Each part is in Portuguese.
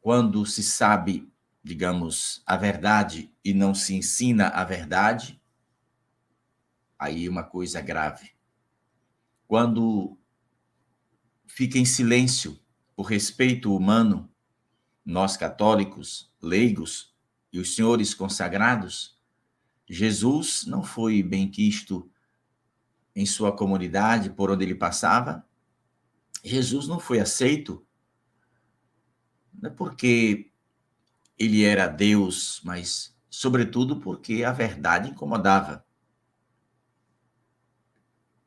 quando se sabe, digamos, a verdade e não se ensina a verdade, aí uma coisa grave. Quando fica em silêncio por respeito humano, nós católicos, leigos e os senhores consagrados, Jesus não foi benquisto em sua comunidade, por onde ele passava. Jesus não foi aceito, não é porque ele era Deus, mas, sobretudo, porque a verdade incomodava.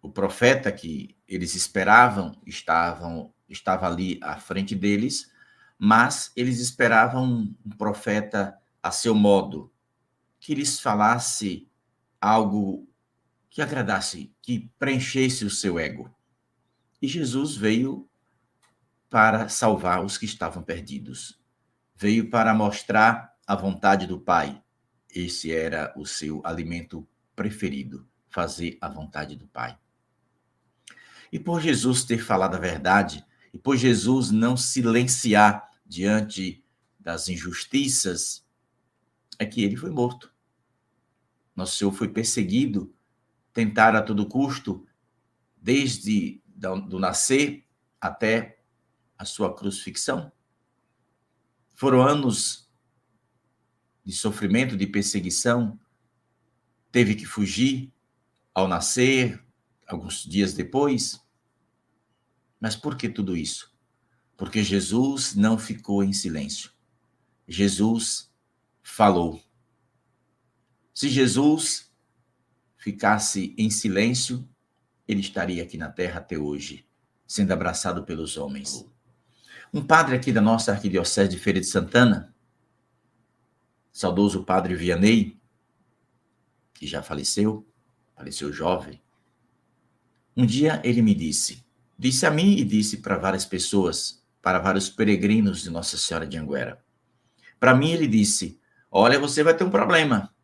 O profeta que eles esperavam estava ali à frente deles, mas eles esperavam um profeta a seu modo, que lhes falasse algo que agradasse, que preenchesse o seu ego. E Jesus veio para salvar os que estavam perdidos. Veio para mostrar a vontade do Pai. Esse era o seu alimento preferido, fazer a vontade do Pai. E por Jesus ter falado a verdade, e por Jesus não silenciar diante das injustiças, é que ele foi morto. Nosso Senhor foi perseguido, tentaram a todo custo, desde do nascer até a sua crucifixão. Foram anos de sofrimento, de perseguição. Teve que fugir ao nascer, alguns dias depois. Mas por que tudo isso? Porque Jesus não ficou em silêncio. Jesus falou. Se Jesus ficasse em silêncio, ele estaria aqui na terra até hoje, sendo abraçado pelos homens. Um padre aqui da nossa arquidiocese de Feira de Santana, saudoso padre Vianney, que já faleceu jovem, um dia ele me disse a mim e disse para várias pessoas, para vários peregrinos de Nossa Senhora de Anguera. Para mim ele disse, olha, você vai ter um problema.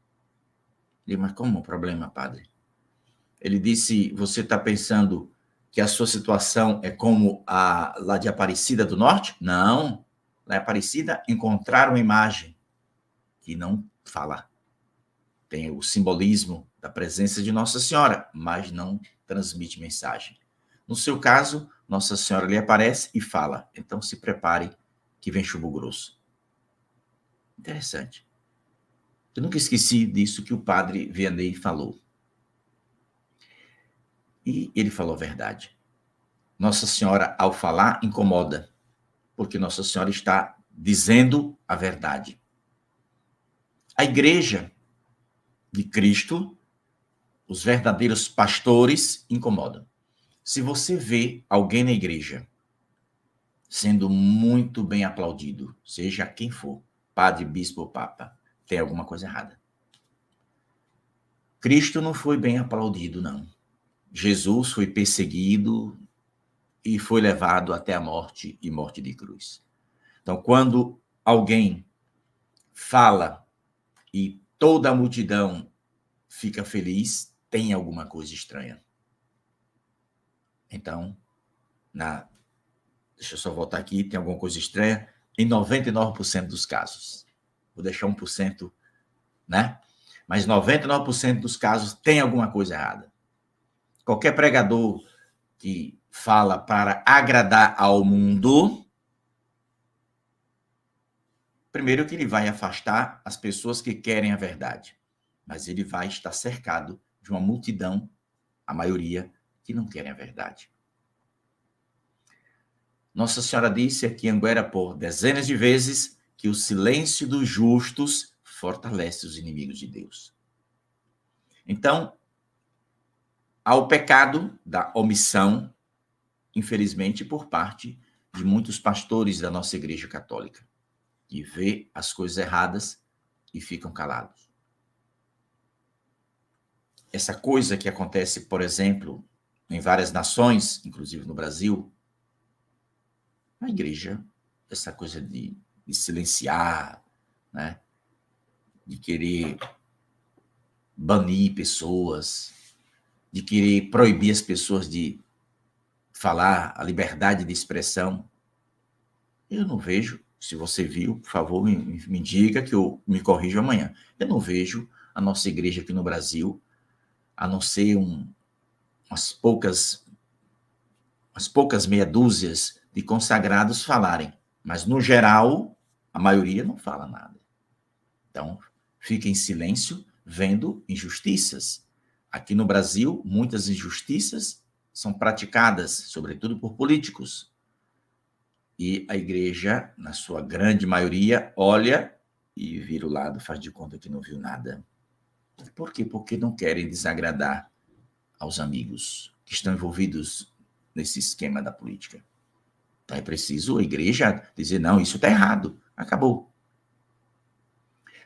Eu disse, mas como um problema, padre? Ele disse, você está pensando que a sua situação é como a lá de Aparecida do Norte? Não. Lá em Aparecida encontraram uma imagem que não fala. Tem o simbolismo da presença de Nossa Senhora, mas não transmite mensagem. No seu caso, Nossa Senhora lhe aparece e fala. Então se prepare que vem chumbo grosso. Interessante. Eu nunca esqueci disso que o padre Vianney falou. E ele falou a verdade. Nossa Senhora, ao falar, incomoda, porque Nossa Senhora está dizendo a verdade. A igreja de Cristo, os verdadeiros pastores, incomodam. Se você vê alguém na igreja sendo muito bem aplaudido, seja quem for, padre, bispo ou papa, tem alguma coisa errada. Cristo não foi bem aplaudido, não. Jesus foi perseguido e foi levado até a morte e morte de cruz. Então, quando alguém fala e toda a multidão fica feliz, tem alguma coisa estranha. Então, deixa eu só voltar aqui, tem alguma coisa estranha em 99% dos casos. Vou deixar 1%, né? Mas 99% dos casos tem alguma coisa errada. Qualquer pregador que fala para agradar ao mundo, primeiro que ele vai afastar as pessoas que querem a verdade, mas ele vai estar cercado de uma multidão, a maioria, que não querem a verdade. Nossa Senhora disse aqui em Anguera por dezenas de vezes que o silêncio dos justos fortalece os inimigos de Deus. Então, há o pecado da omissão, infelizmente, por parte de muitos pastores da nossa Igreja Católica, que vê as coisas erradas e ficam calados. Essa coisa que acontece, por exemplo, em várias nações, inclusive no Brasil, a igreja, essa coisa de silenciar, né? De querer banir pessoas, de querer proibir as pessoas de falar, a liberdade de expressão. Eu não vejo Se você viu, por favor, me diga que eu me corrijo amanhã. Eu não vejo a nossa igreja aqui no Brasil, a não ser umas poucas meia dúzias de consagrados falarem. Mas, no geral, a maioria não fala nada. Então, fica em silêncio vendo injustiças. Aqui no Brasil, muitas injustiças são praticadas, sobretudo por políticos. E a igreja, na sua grande maioria, olha e vira o lado, faz de conta que não viu nada. Por quê? Porque não querem desagradar aos amigos que estão envolvidos nesse esquema da política. Então é preciso a igreja dizer, não, isso está errado, acabou.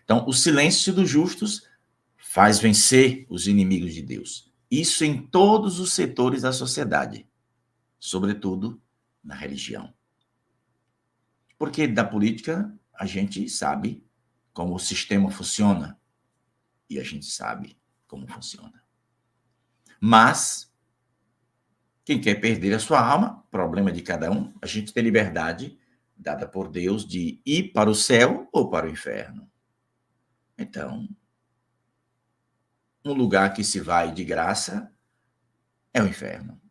Então, o silêncio dos justos faz vencer os inimigos de Deus. Isso em todos os setores da sociedade, sobretudo na religião. Porque da política a gente sabe como o sistema funciona e a gente sabe como funciona. Mas quem quer perder a sua alma, problema de cada um, a gente tem liberdade dada por Deus de ir para o céu ou para o inferno. Então, um lugar que se vai de graça é o inferno.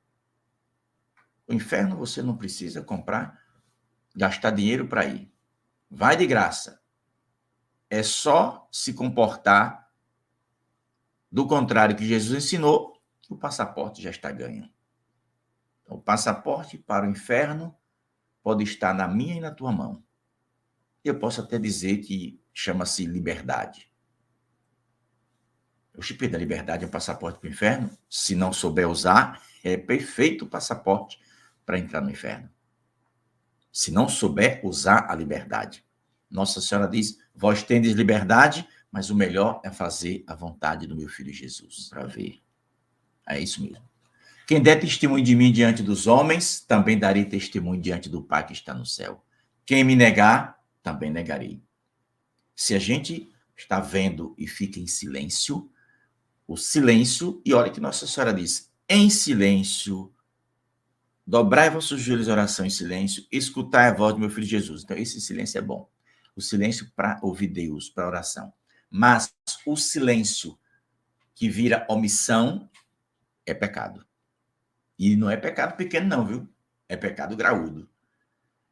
O inferno você não precisa gastar dinheiro para ir. Vai de graça. É só se comportar do contrário que Jesus ensinou, que o passaporte já está ganho. Então, o passaporte para o inferno pode estar na minha e na tua mão. Eu posso até dizer que chama-se liberdade. O chip da liberdade é um passaporte para o inferno. Se não souber usar, é perfeito o passaporte para entrar no inferno. Se não souber usar a liberdade. Nossa Senhora diz, vós tendes liberdade, mas o melhor é fazer a vontade do meu filho Jesus, para ver. É isso mesmo. Quem der testemunho de mim diante dos homens, também darei testemunho diante do Pai que está no céu. Quem me negar, também negarei. Se a gente está vendo e fica em silêncio, o silêncio, e olha que Nossa Senhora diz, em silêncio, dobrai vossos joelhos em oração em silêncio, escutai a voz do meu filho Jesus. Então, esse silêncio é bom. O silêncio para ouvir Deus, para oração. Mas o silêncio que vira omissão é pecado. E não é pecado pequeno não, viu? É pecado graúdo.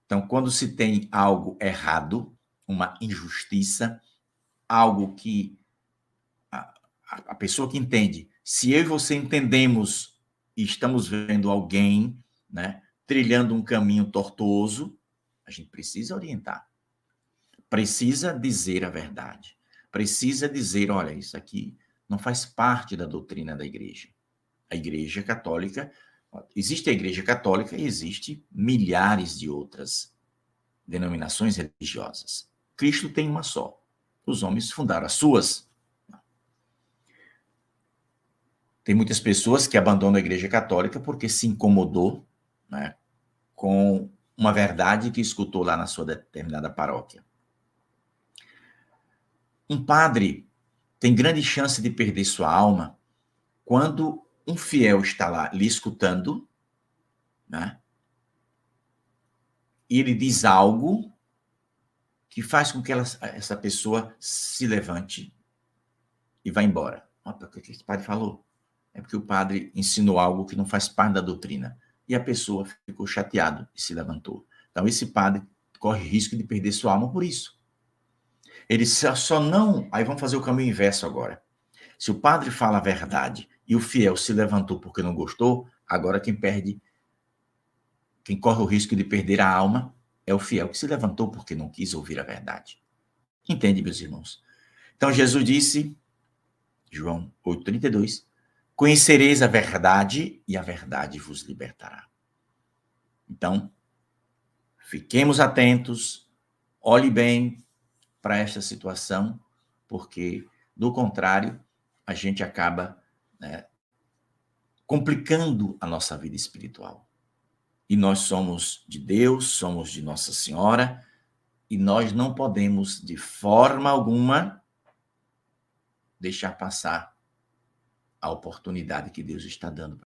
Então, quando se tem algo errado, uma injustiça, algo que a pessoa que entende, se eu e você entendemos e estamos vendo alguém, né, trilhando um caminho tortuoso, a gente precisa orientar. Precisa dizer a verdade. Precisa dizer, olha, isso aqui não faz parte da doutrina da igreja. A igreja católica, existe a igreja católica e existe milhares de outras denominações religiosas. Cristo tem uma só. Os homens fundaram as suas. Tem muitas pessoas que abandonam a igreja católica porque se incomodou, né, com uma verdade que escutou lá na sua determinada paróquia. Um padre tem grande chance de perder sua alma quando um fiel está lá lhe escutando, né, e ele diz algo que faz com que essa pessoa se levante e vá embora. O que esse padre falou? É porque o padre ensinou algo que não faz parte da doutrina. E a pessoa ficou chateada e se levantou. Então, esse padre corre risco de perder sua alma por isso. Ele só não... Aí vamos fazer o caminho inverso agora. Se o padre fala a verdade e o fiel se levantou porque não gostou, agora quem corre o risco de perder a alma é o fiel que se levantou porque não quis ouvir a verdade. Entende, meus irmãos? Então, Jesus disse, João 8,32, conhecereis a verdade e a verdade vos libertará. Então, fiquemos atentos, olhe bem para esta situação, porque, do contrário, a gente acaba, né, complicando a nossa vida espiritual. E nós somos de Deus, somos de Nossa Senhora, e nós não podemos, de forma alguma, deixar passar a oportunidade que Deus está dando